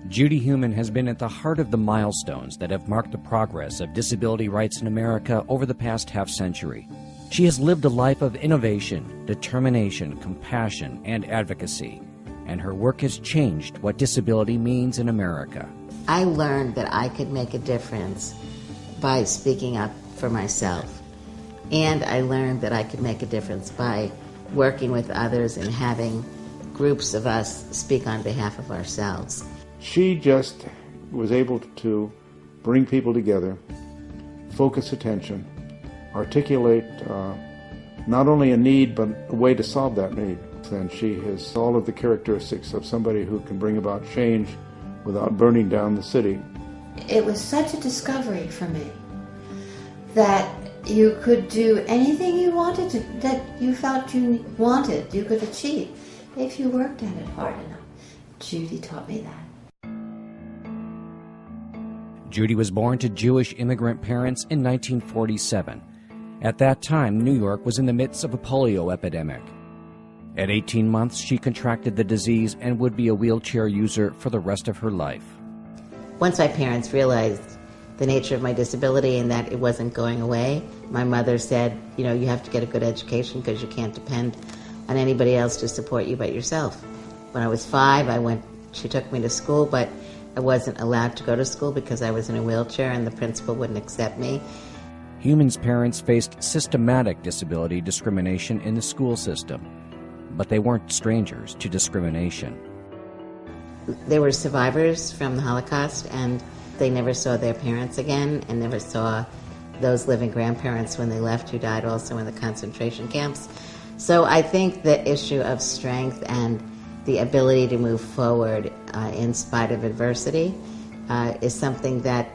Judy Heumann has been at the heart of the milestones that have marked the progress of disability rights in America over the past half-century. She has lived a life of innovation, determination, compassion, and advocacy, and her work has changed what disability means in America. I learned that I could make a difference by speaking up for myself, and I learned that I could make a difference by working with others and having groups of us speak on behalf of ourselves. She just was able to bring people together, focus attention, articulate not only a need but a way to solve that need. And she has all of the characteristics of somebody who can bring about change without burning down the city. It was such a discovery for me that you could do anything you wanted to, that you felt you wanted, you could achieve if you worked at it hard enough. Judy taught me that. Judy was born to Jewish immigrant parents in 1947. At that time, New York was in the midst of a polio epidemic. At 18 months, she contracted the disease and would be a wheelchair user for the rest of her life. Once my parents realized the nature of my disability and that it wasn't going away, my mother said, you have to get a good education because you can't depend on anybody else to support you but yourself. When I was 5, she took me to school, but I wasn't allowed to go to school because I was in a wheelchair and the principal wouldn't accept me. Heumann's parents faced systematic disability discrimination in the school system, but they weren't strangers to discrimination. They were survivors from the Holocaust, and they never saw their parents again and never saw those living grandparents when they left who died also in the concentration camps. So I think the issue of strength and the ability to move forward in spite of adversity is something that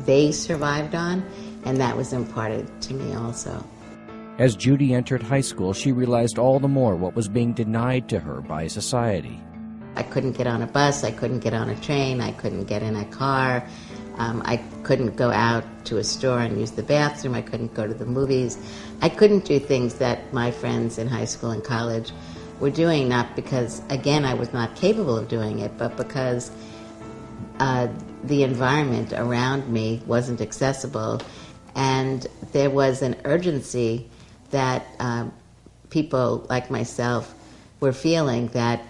they survived on, and that was imparted to me also. As Judy entered high school, she realized all the more what was being denied to her by society. I couldn't get on a bus, I couldn't get on a train, I couldn't get in a car, I couldn't go out to a store and use the bathroom, I couldn't go to the movies. I couldn't do things that my friends in high school and college were doing, not because, again, I was not capable of doing it, but because the environment around me wasn't accessible, and there was an urgency that people like myself were feeling that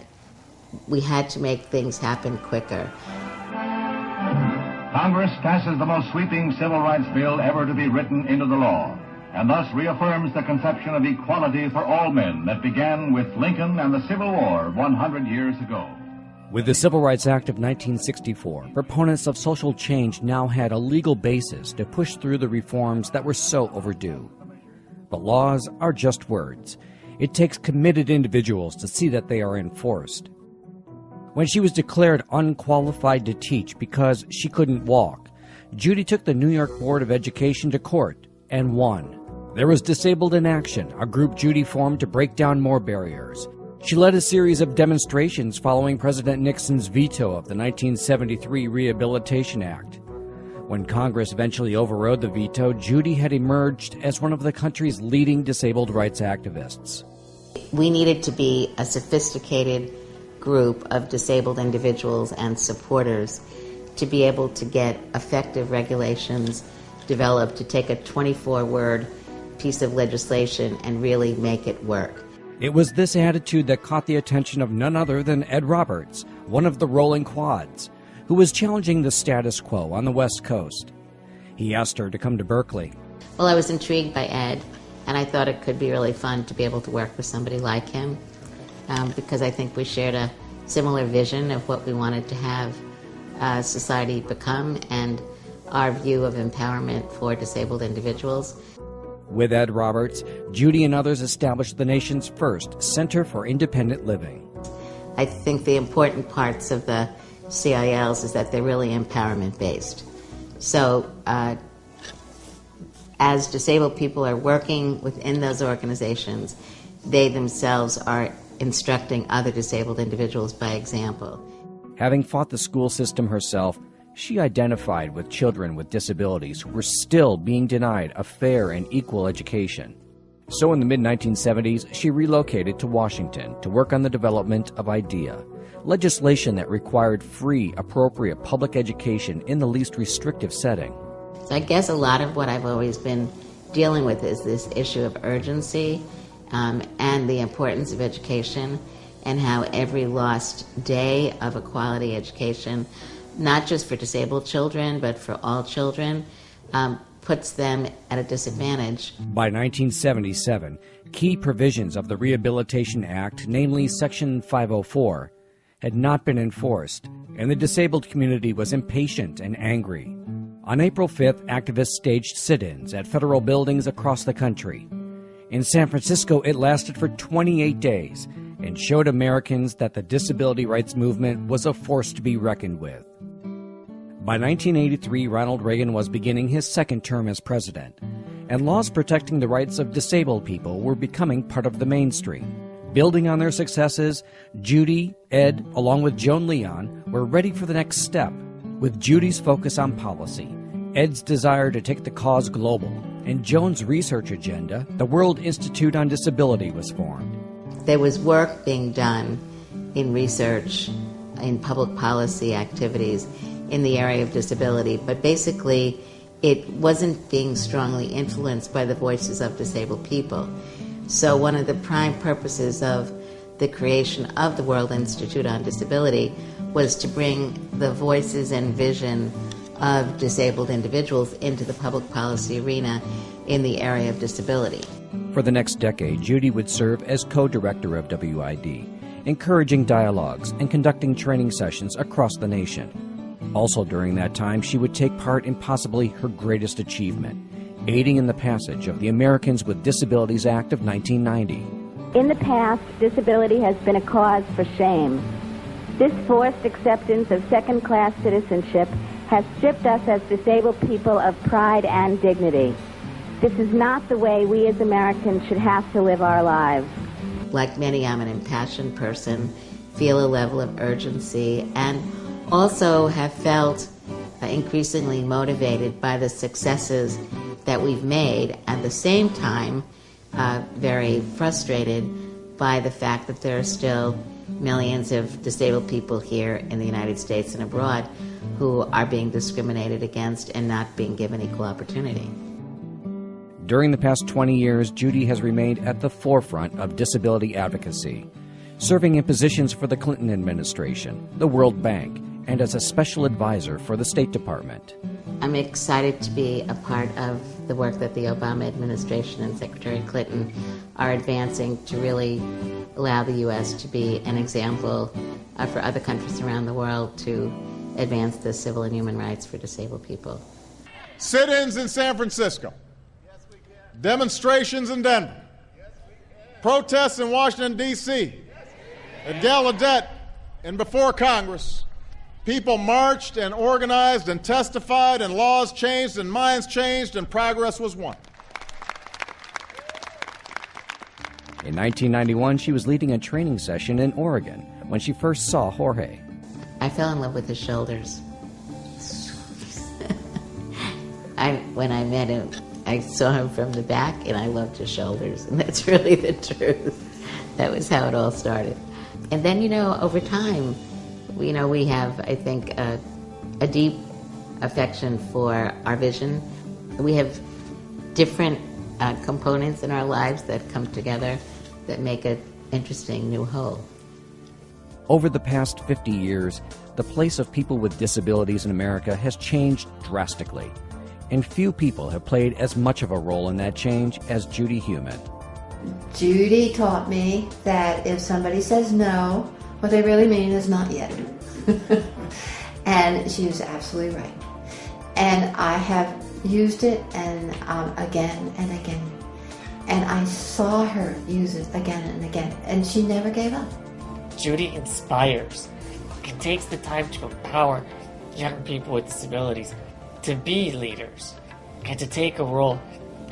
we had to make things happen quicker. Congress passes the most sweeping civil rights bill ever to be written into the law, and thus reaffirms the conception of equality for all men that began with Lincoln and the Civil War 100 years ago. With the Civil Rights Act of 1964, proponents of social change now had a legal basis to push through the reforms that were so overdue. But laws are just words. It takes committed individuals to see that they are enforced. When she was declared unqualified to teach because she couldn't walk, Judy took the New York Board of Education to court and won. There was Disabled in Action, a group Judy formed to break down more barriers. She led a series of demonstrations following President Nixon's veto of the 1973 Rehabilitation Act. When Congress eventually overrode the veto, Judy had emerged as one of the country's leading disabled rights activists. We needed to be a sophisticated group of disabled individuals and supporters to be able to get effective regulations developed to take a 24-word piece of legislation and really make it work. It was this attitude that caught the attention of none other than Ed Roberts, one of the Rolling Quads, who was challenging the status quo on the West Coast. He asked her to come to Berkeley. Well, I was intrigued by Ed, and I thought it could be really fun to be able to work with somebody like him, because I think we shared a similar vision of what we wanted to have society become and our view of empowerment for disabled individuals. With Ed Roberts, Judy and others established the nation's first Center for Independent Living. I think the important parts of the CILs is that they're really empowerment-based. So as disabled people are working within those organizations, they themselves are instructing other disabled individuals by example. Having fought the school system herself, she identified with children with disabilities who were still being denied a fair and equal education. So in the mid-1970s, she relocated to Washington to work on the development of IDEA, legislation that required free, appropriate public education in the least restrictive setting. So I guess a lot of what I've always been dealing with is this issue of urgency and the importance of education, and how every lost day of a quality education, not just for disabled children, but for all children, puts them at a disadvantage. By 1977, key provisions of the Rehabilitation Act, namely Section 504, had not been enforced, and the disabled community was impatient and angry. On April 5th, activists staged sit-ins at federal buildings across the country. In San Francisco, it lasted for 28 days and showed Americans that the disability rights movement was a force to be reckoned with. By 1983, Ronald Reagan was beginning his second term as president, and laws protecting the rights of disabled people were becoming part of the mainstream. Building on their successes, Judy, Ed, along with Joan Leon, were ready for the next step. With Judy's focus on policy, Ed's desire to take the cause global, and Joan's research agenda, the World Institute on Disability was formed. There was work being done in research, in public policy activities in the area of disability, but basically it wasn't being strongly influenced by the voices of disabled people. So one of the prime purposes of the creation of the World Institute on Disability was to bring the voices and vision of disabled individuals into the public policy arena in the area of disability. For the next decade, Judy would serve as co-director of WID, encouraging dialogues and conducting training sessions across the nation. Also during that time, she would take part in possibly her greatest achievement, aiding in the passage of the Americans with Disabilities Act of 1990. In the past, disability has been a cause for shame. This forced acceptance of second-class citizenship has stripped us as disabled people of pride and dignity. This is not the way we as Americans should have to live our lives. Like many, I'm an impassioned person, feel a level of urgency, and also have felt increasingly motivated by the successes that we've made, at the same time very frustrated by the fact that there are still millions of disabled people here in the United States and abroad who are being discriminated against and not being given equal opportunity. During the past 20 years, Judy has remained at the forefront of disability advocacy, serving in positions for the Clinton administration, the World Bank, and as a special advisor for the State Department. I'm excited to be a part of the work that the Obama administration and Secretary Clinton are advancing to really allow the U.S. to be an example for other countries around the world to advance the civil and human rights for disabled people. Sit-ins in San Francisco. Demonstrations in Denver. Protests in Washington, D.C. At Gallaudet and before Congress. People marched and organized and testified, and laws changed and minds changed, and progress was won. In 1991, she was leading a training session in Oregon when she first saw Jorge. I fell in love with his shoulders. When I met him, I saw him from the back, and I loved his shoulders, and that's really the truth. That was how it all started. And then, over time, we have, I think, a deep affection for our vision. We have different components in our lives that come together that make an interesting new whole. Over the past 50 years, the place of people with disabilities in America has changed drastically, and few people have played as much of a role in that change as Judy Heumann. Judy taught me that if somebody says no, what they really mean is not yet. And she was absolutely right. And I have used it and again and again. And I saw her use it again and again. And she never gave up. Judy inspires and takes the time to empower young people with disabilities to be leaders and to take a role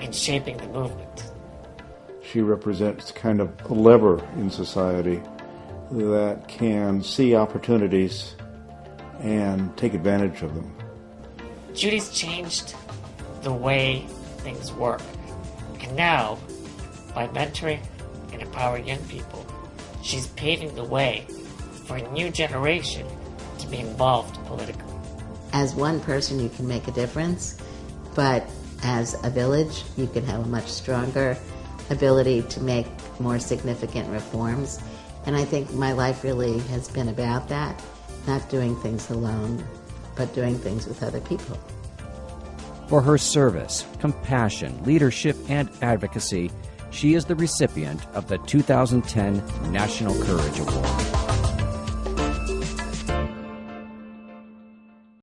in shaping the movement. She represents kind of a lever in society that can see opportunities and take advantage of them. Judy's changed the way things work. And now, by mentoring and empowering young people, she's paving the way for a new generation to be involved politically. As one person, you can make a difference, but as a village, you can have a much stronger ability to make more significant reforms. And I think my life really has been about that, not doing things alone, but doing things with other people. For her service, compassion, leadership, and advocacy, she is the recipient of the 2010 National Courage Award.